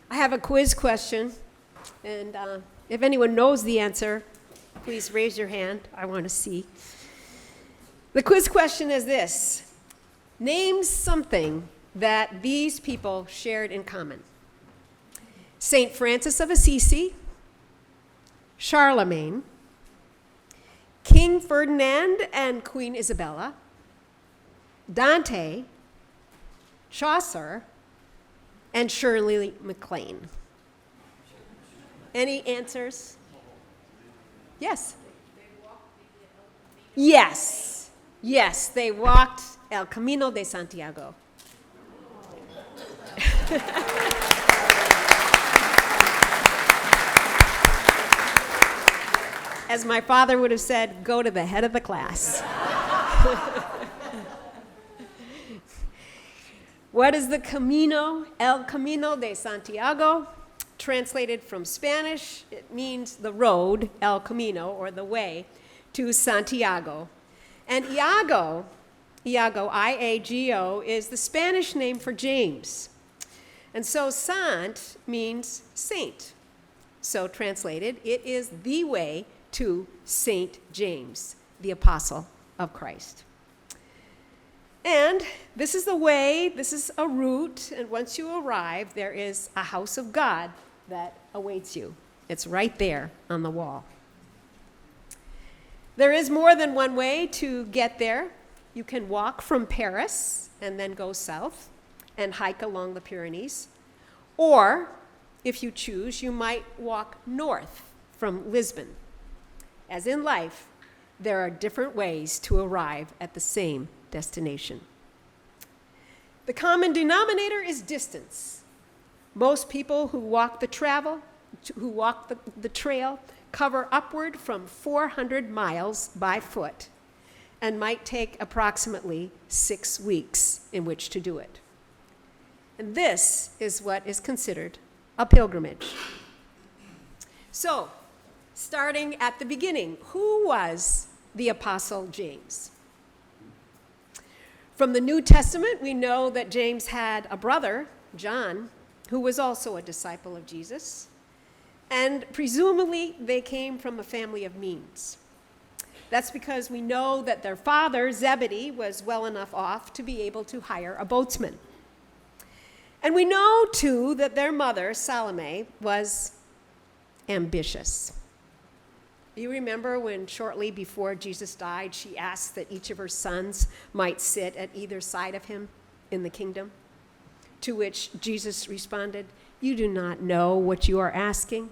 I have a quiz question, and if anyone knows the answer, please raise your hand. I want to see. The quiz question is this. Name something that these people shared in common. St. Francis of Assisi, Charlemagne, King Ferdinand and Queen Isabella, Dante, Chaucer, and Shirley MacLaine. Any answers? Yes. Yes. Yes, they walked El Camino de Santiago. As my father would have said, go to the head of the class. What is the Camino? El Camino de Santiago. Translated from Spanish, it means the road, El Camino, or the way, to Santiago. And Iago, I-A-G-O, is the Spanish name for James. And so Sant means saint. So translated, it is the way to Saint James, the apostle of Christ. And this is the way, this is a route, and once you arrive, there is a house of God that awaits you. It's right there on the wall. There is more than one way to get there. You can walk from Paris and then go south and hike along the Pyrenees. Or, if you choose, you might walk north from Lisbon. As in life, there are different ways to arrive at the same destination. The common denominator is distance. Most people who walk the trail cover upward from 400 miles by foot and might take approximately 6 weeks in which to do it. And this is what is considered a pilgrimage. So, starting at the beginning, who was the Apostle James? From the New Testament, we know that James had a brother, John, who was also a disciple of Jesus, and presumably they came from a family of means. That's because we know that their father, Zebedee, was well enough off to be able to hire a boatsman. And we know, too, that their mother, Salome, was ambitious. You remember when shortly before Jesus died, she asked that each of her sons might sit at either side of him in the kingdom? To which Jesus responded, "You do not know what you are asking.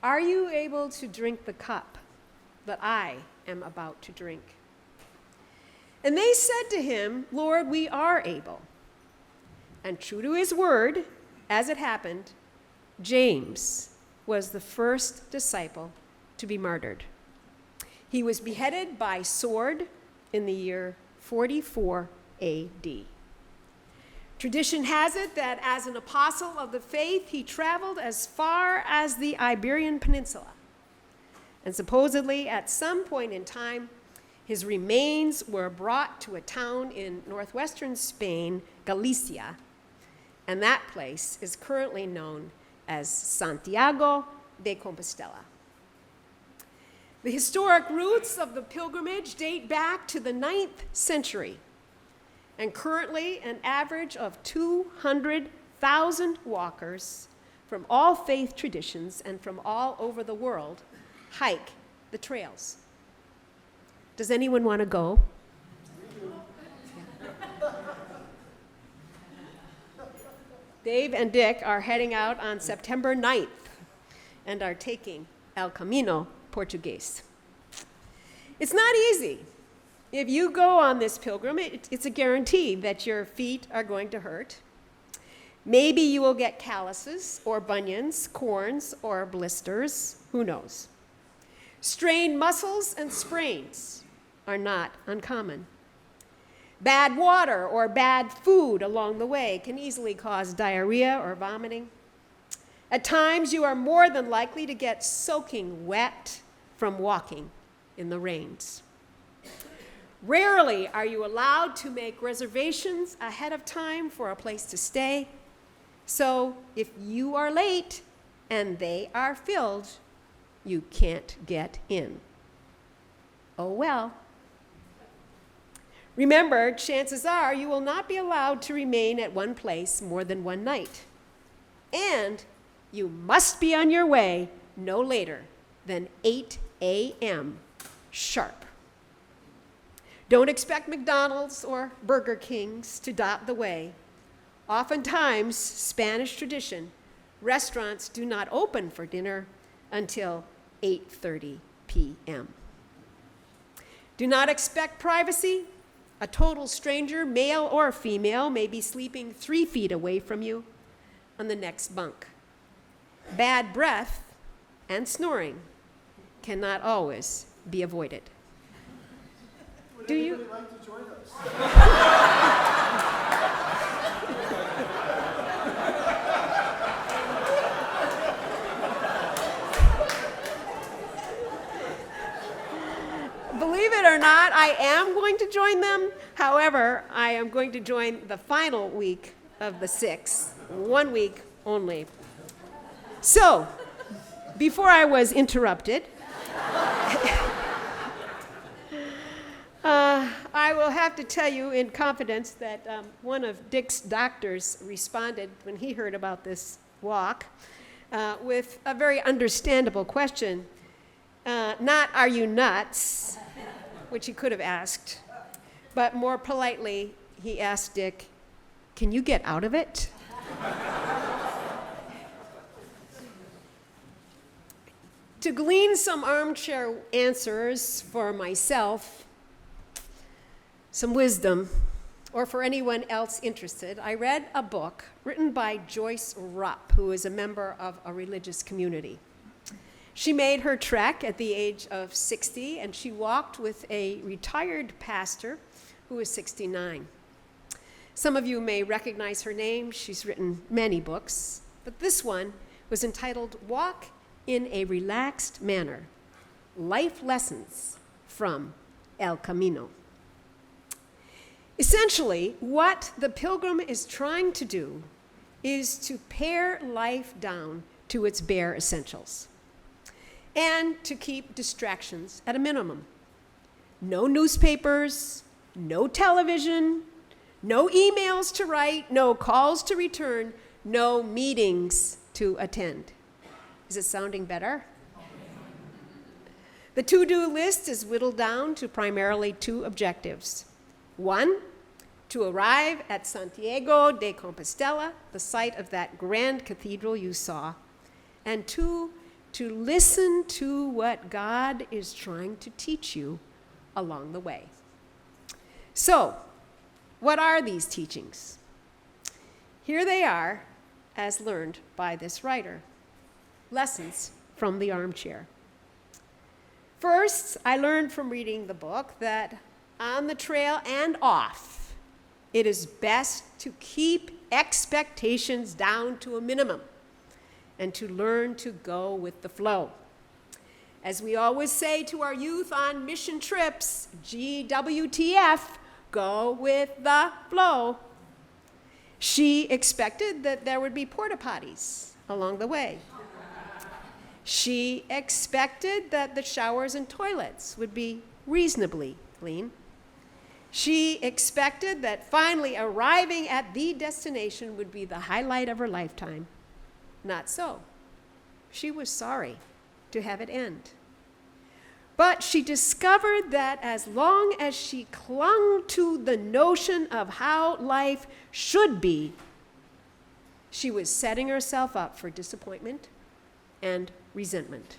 Are you able to drink the cup that I am about to drink?" And they said to him, "Lord, we are able." And true to his word, as it happened, James was the first disciple to be martyred. He was beheaded by sword in the year 44 AD. Tradition has it that as an apostle of the faith, he traveled as far as the Iberian Peninsula. And supposedly, at some point in time, his remains were brought to a town in northwestern Spain, Galicia, and that place is currently known as Santiago de Compostela. The historic roots of the pilgrimage date back to the 9th century, and currently an average of 200,000 walkers from all faith traditions and from all over the world hike the trails. Does anyone want to go? Dave and Dick are heading out on September 9th and are taking El Camino Portuguese. It's not easy. If you go on this pilgrimage, it's a guarantee that your feet are going to hurt. Maybe you will get calluses or bunions, corns or blisters, who knows. Strained muscles and sprains are not uncommon. Bad water or bad food along the way can easily cause diarrhea or vomiting. At times, you are more than likely to get soaking wet from walking in the rains. Rarely are you allowed to make reservations ahead of time for a place to stay, So if you are late and they are filled, you can't get in. Oh well. Remember, chances are you will not be allowed to remain at one place more than one night. And you must be on your way no later than 8 a.m. sharp. Don't expect McDonald's or Burger King's to dot the way. Oftentimes, Spanish tradition, restaurants do not open for dinner until 8:30 p.m. Do not expect privacy. A total stranger, male or female, may be sleeping 3 feet away from you on the next bunk. Bad breath and snoring cannot always be avoided. Would Do you? anybody like to join us? Believe it or not, I am going to join them. However, I am going to join the final week of the 6, 1 week only. So, before I was interrupted, I will have to tell you in confidence that one of Dick's doctors responded when he heard about this walk with a very understandable question. Not, "Are you nuts?" which he could have asked, but more politely, he asked Dick, "Can you get out of it?" To glean some armchair answers for myself, some wisdom, or for anyone else interested, I read a book written by Joyce Rupp, who is a member of a religious community. She made her trek at the age of 60, and she walked with a retired pastor who is 69. Some of you may recognize her name. She's written many books, but this one was entitled Walk in a Relaxed Manner, Life Lessons from El Camino. Essentially, what the pilgrim is trying to do is to pare life down to its bare essentials and to keep distractions at a minimum. No newspapers, no television, no emails to write, no calls to return, no meetings to attend. Is it sounding better? The to-do list is whittled down to primarily 2 objectives. 1, to arrive at Santiago de Compostela, the site of that grand cathedral you saw, and 2, to listen to what God is trying to teach you along the way. So, what are these teachings? Here they are, as learned by this writer. Lessons from the Armchair. First, I learned from reading the book that on the trail and off, it is best to keep expectations down to a minimum and to learn to go with the flow. As we always say to our youth on mission trips, GWTF, go with the flow. She expected that there would be porta potties along the way. She expected that the showers and toilets would be reasonably clean. She expected that finally arriving at the destination would be the highlight of her lifetime. Not so. She was sorry to have it end. But she discovered that as long as she clung to the notion of how life should be, she was setting herself up for disappointment and resentment.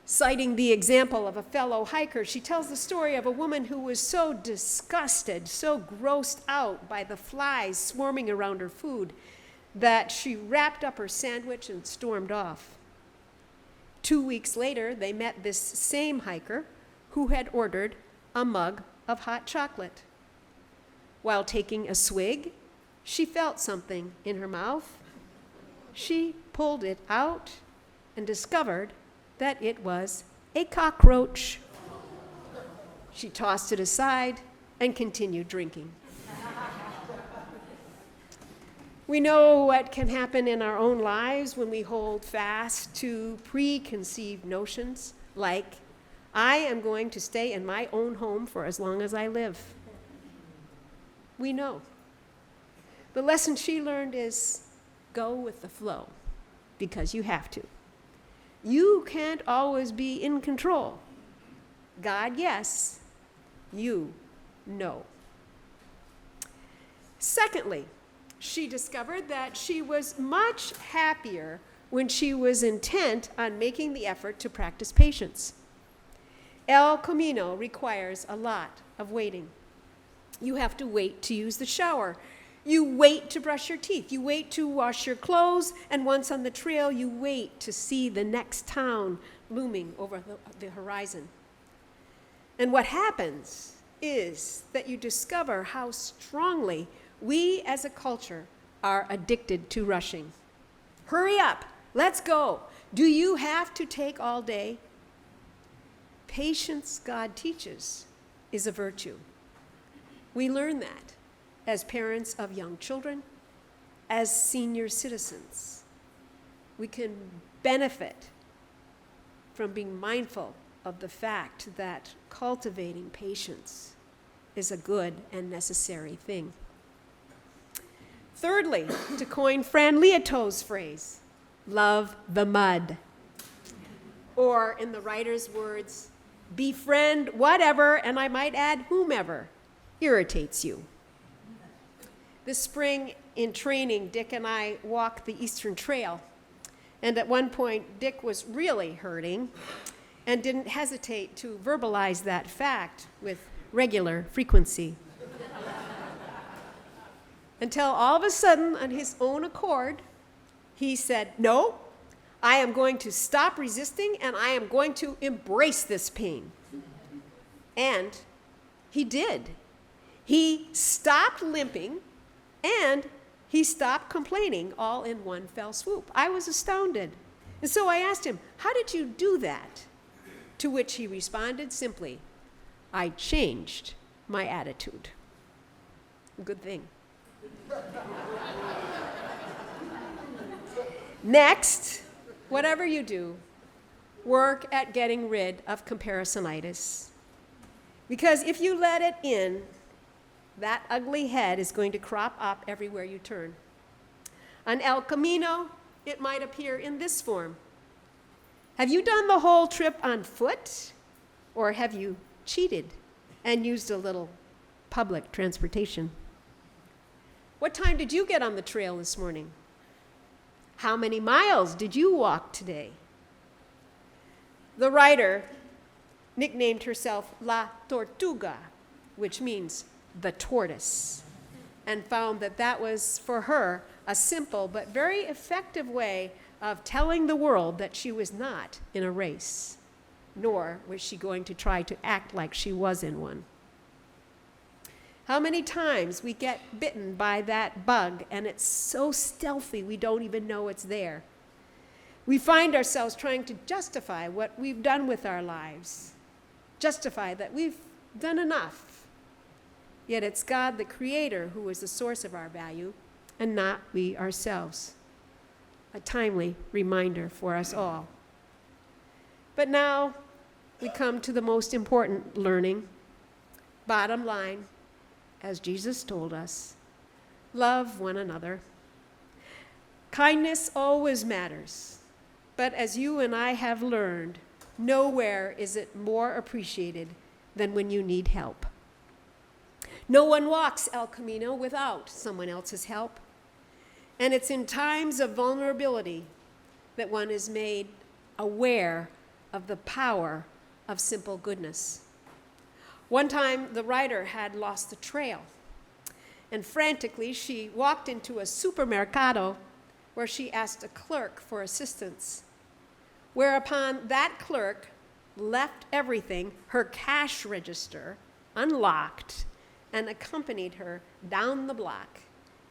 Citing the example of a fellow hiker, she tells the story of a woman who was so disgusted, so grossed out by the flies swarming around her food, that she wrapped up her sandwich and stormed off. 2 weeks later, they met this same hiker who had ordered a mug of hot chocolate. While taking a swig, she felt something in her mouth. She pulled it out and discovered that it was a cockroach. She tossed it aside and continued drinking. We know what can happen in our own lives when we hold fast to preconceived notions like, I am going to stay in my own home for as long as I live. We know. The lesson she learned is go with the flow because you have to. You can't always be in control. God, yes. You, no. Secondly, she discovered that she was much happier when she was intent on making the effort to practice patience. El Camino requires a lot of waiting. You have to wait to use the shower. You wait to brush your teeth. You wait to wash your clothes. And once on the trail, you wait to see the next town looming over the horizon. And what happens is that you discover how strongly we as a culture are addicted to rushing. Hurry up, let's go. Do you have to take all day? Patience, God teaches, is a virtue. We learn that as parents of young children, as senior citizens. We can benefit from being mindful of the fact that cultivating patience is a good and necessary thing. Thirdly, to coin Fran Lieto's phrase, love the mud. Or in the writer's words, befriend whatever, and I might add whomever, irritates you. This spring in training, Dick and I walked the Eastern Trail. And at one point, Dick was really hurting and didn't hesitate to verbalize that fact with regular frequency. Until all of a sudden, on his own accord, he said, no, I am going to stop resisting and I am going to embrace this pain. And he did. He stopped limping and he stopped complaining all in one fell swoop. I was astounded. And so I asked him, how did you do that? To which he responded simply, I changed my attitude. Good thing. Next, whatever you do, work at getting rid of comparisonitis. Because if you let it in, that ugly head is going to crop up everywhere you turn. On El Camino, it might appear in this form. Have you done the whole trip on foot? Or have you cheated and used a little public transportation? What time did you get on the trail this morning? How many miles did you walk today? The writer nicknamed herself La Tortuga, which means the tortoise, and found that that was for her a simple but very effective way of telling the world that she was not in a race, nor was she going to try to act like she was in one. How many times we get bitten by that bug and it's so stealthy we don't even know it's there. We find ourselves trying to justify what we've done with our lives, justify that we've done enough. Yet it's God, the Creator, who is the source of our value, and not we ourselves. A timely reminder for us all. But now we come to the most important learning. Bottom line, as Jesus told us, love one another. Kindness always matters, but as you and I have learned, nowhere is it more appreciated than when you need help. No one walks El Camino without someone else's help. And it's in times of vulnerability that one is made aware of the power of simple goodness. One time, the writer had lost the trail, and frantically, she walked into a supermercado where she asked a clerk for assistance, whereupon that clerk left everything, her cash register, unlocked, and accompanied her down the block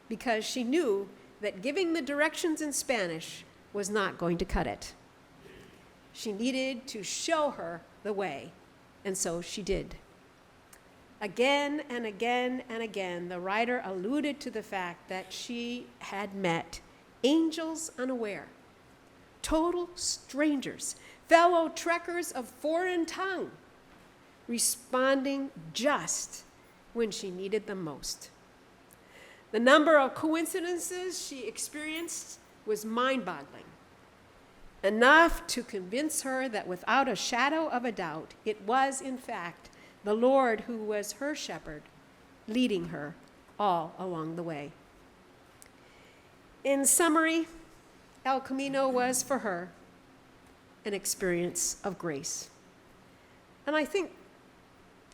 because she knew that giving the directions in Spanish was not going to cut it. She needed to show her the way, and so she did. Again and again and again, the writer alluded to the fact that she had met angels unaware, total strangers, fellow trekkers of foreign tongue, responding just when she needed them most. The number of coincidences she experienced was mind-boggling, enough to convince her that without a shadow of a doubt, it was, in fact, the Lord who was her shepherd, leading her all along the way. In summary, El Camino was for her an experience of grace. And I think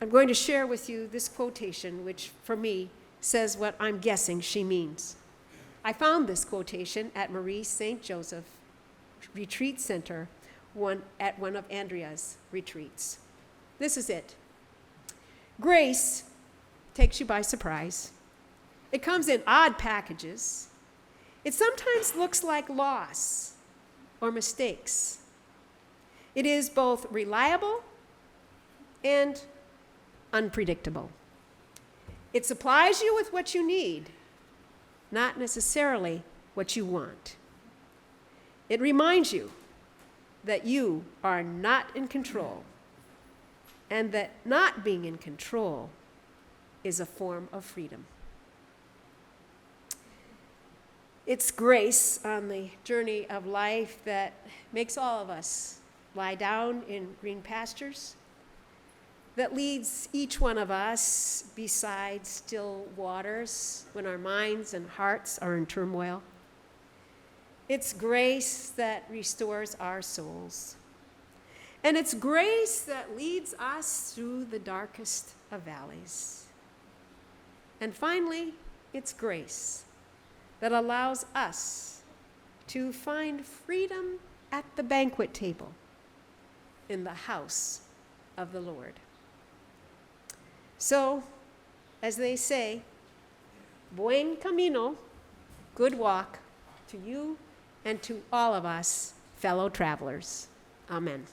I'm going to share with you this quotation, which for me says what I'm guessing she means. I found this quotation at Marie St. Joseph Retreat Center at one of Andrea's retreats. This is it. Grace takes you by surprise. It comes in odd packages. It sometimes looks like loss or mistakes. It is both reliable and unpredictable. It supplies you with what you need, not necessarily what you want. It reminds you that you are not in control, and that not being in control is a form of freedom. It's grace on the journey of life that makes all of us lie down in green pastures, that leads each one of us beside still waters when our minds and hearts are in turmoil. It's grace that restores our souls. And it's grace that leads us through the darkest of valleys. And finally, it's grace that allows us to find freedom at the banquet table in the house of the Lord. So, as they say, buen camino, good walk to you and to all of us fellow travelers. Amen.